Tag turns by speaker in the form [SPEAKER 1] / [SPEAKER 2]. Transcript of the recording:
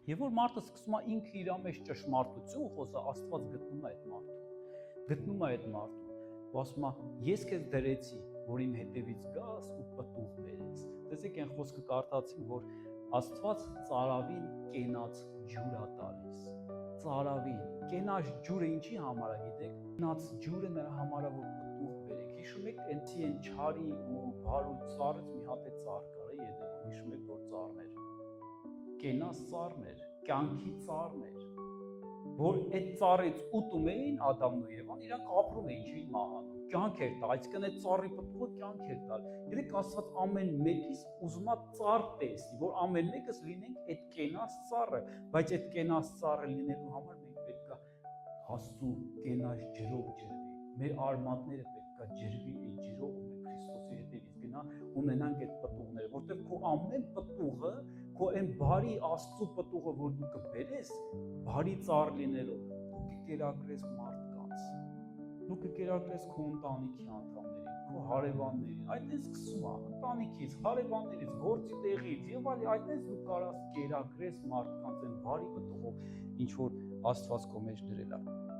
[SPEAKER 1] Եվ որ մարդը սկսում է ինքը իր մեջ ճշմարտություն խոսա, Աստված գտնում է այդ մարդուն։ Գտնում է այդ մարդուն։ Ու ասում է, ես քեզ դրեցի, որ իմ հետևից գաս ու պտուղ բերես։ Տեսեք, այն խոսքը կարդացին, որ Աստված ծարավին կենաց ջուր է տալիս։ Ծարավին, կենաց ջուրը ինչի համար է, գիտեք։ Կենաց ջուրը նրա համար է, որ պտուղ բերեք։ Հիշում եք, այնցի են չարի ու բարու ծառից մի հատ է ծառ կար, ետևում հիշում եք, որ ծառն էր։ Կենաց ծառն էր, կյանքի ծառն էր, որ այդ ծառից ուտում էին Ադամն ու Եվան, իրանք ապրում էին, չէին մահանում, կյանք էր տալ, այսինքն այդ ծառի պտուղը կյանք էր տալ։ Գիտեք, Աստված ամեն մեկից ուզում է ծառ տեսնի, որ ամեն մեկս լինենք այդ կենաց ծառը, բայց այդ կենաց ծառը լինելու համար մենք պետք է Աստծու կենաց ջրով ջրվի, մեր արմատները պետք է ջրվի այդ ջրով, ու մենք Քրիստոսի հետևից գնա ունենանք այդ պտուղները, որտեղ քո ամեն պտուղը, քո այն բարի Աստծու պտուղը, որ դու կբերես, բարի ծառ լինելով, դու կկերակրես մարդկանց, դու կկերակրես քո ընտանիքի անդամներին, քո հարևաններին, այդտեղ սկսում է ընտանիքից, հարևաններից, գործի տեղից եւ այլ, այդտեղ դու կարաս կերակրես մարդկանց այն բարի պտուղով, ինչ որ Աստված քո մեջ դրել է։